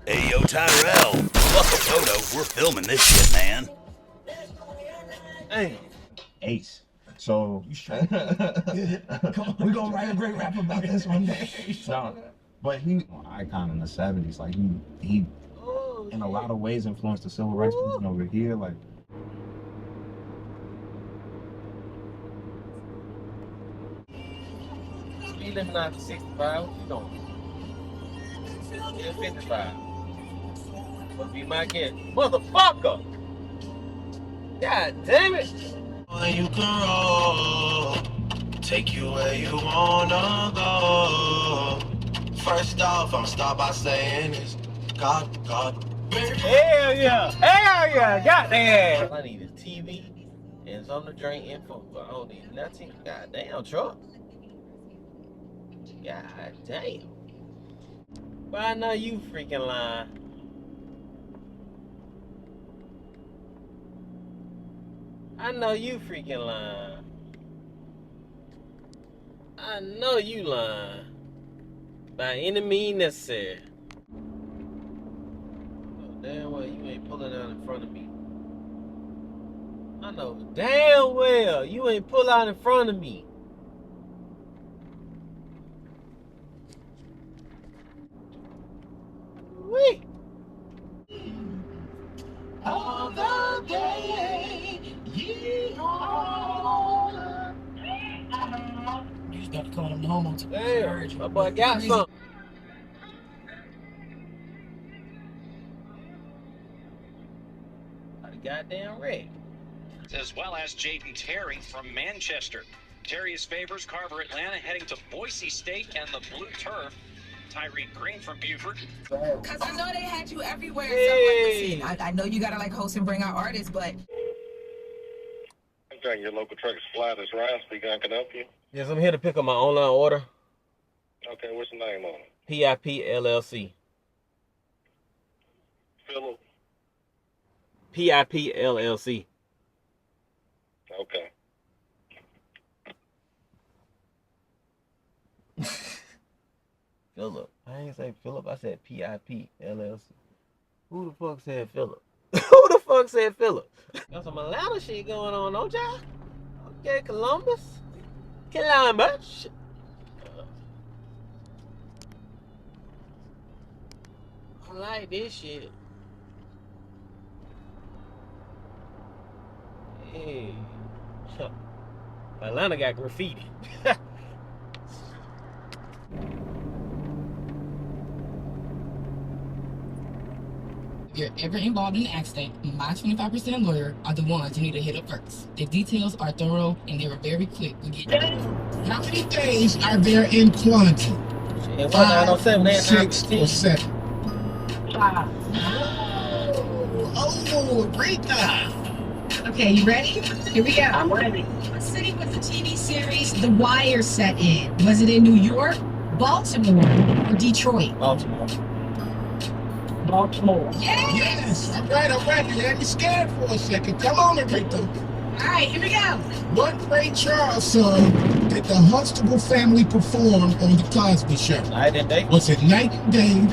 Hey, yo, Tyrell. Fuck a photo. We're filming this shit, man. Hey. Ace. So you straight? Come on, we're gonna write a great rap about this one day. No, but he icon in the '70s. Like he in a lot of ways influenced the civil rights movement over here. Like Speed limit out to 65. What you doing? Yeah, 55. Must be my kid. Motherfucker! God damn it! You can roll, take you where you wanna go. First off, I'ma start by saying this. God. Hell yeah! Hell yeah! Goddamn! I need a TV and something to drink and food. I don't need nothing. Goddamn truck. God damn. But I know you freaking lying. I know you freaking lying. I know you lying. By any means necessary. Oh, damn well you ain't pulling out in front of me. I know damn well you ain't pull out in front of me. Wait. All the day, you just got to call him home on Damn, my boy got something. Goddamn red. As well as Jaden Terry from Manchester. Terry's favors Carver Atlanta heading to Boise State and the Blue Turf. Tyree Green from Buford. Because I know they had you everywhere. Hey. I know you got to like host and bring out artists, but... I'm your local truck supply. This Ryan speaking. I can help you. Yes, I'm here to pick up my online order. Okay, what's the name on it? PIP LLC. Philip. PIP LLC. Okay. Philip. I ain't say Philip. I said PIP LLC. Who the fuck said Philip? Who the fuck said Philip? Got some Atlanta shit going on, don't y'all? Okay, Columbus. I like this shit. Hey. Atlanta got graffiti. If you're ever involved in an accident, my 25% lawyer are the ones you need to hit up first. The details are thorough and they were very quick. How many days are there in quarantine? 5, 6, or 7? Oh, great time. Okay, you ready? Here we go. I'm ready. What city was the TV series The Wire set in? Was it in New York, Baltimore, or Detroit? Baltimore. Yes! All right. You had me scared for a second. Come on, Enrico. All right, here we go. What Ray Charles song did the Huxtable family perform on The Cosby Show? Night and Day. Was it Night and Day,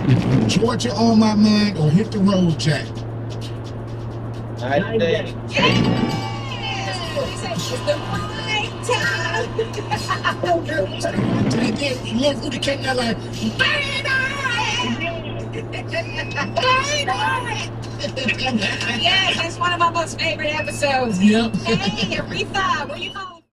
Georgia on My Mind, or Hit the Road Jack? Night and Day. Yes! It's the right time. And then look who came out like, Yes, that's one of my most favorite episodes. Yep. Hey, Aretha, where you going?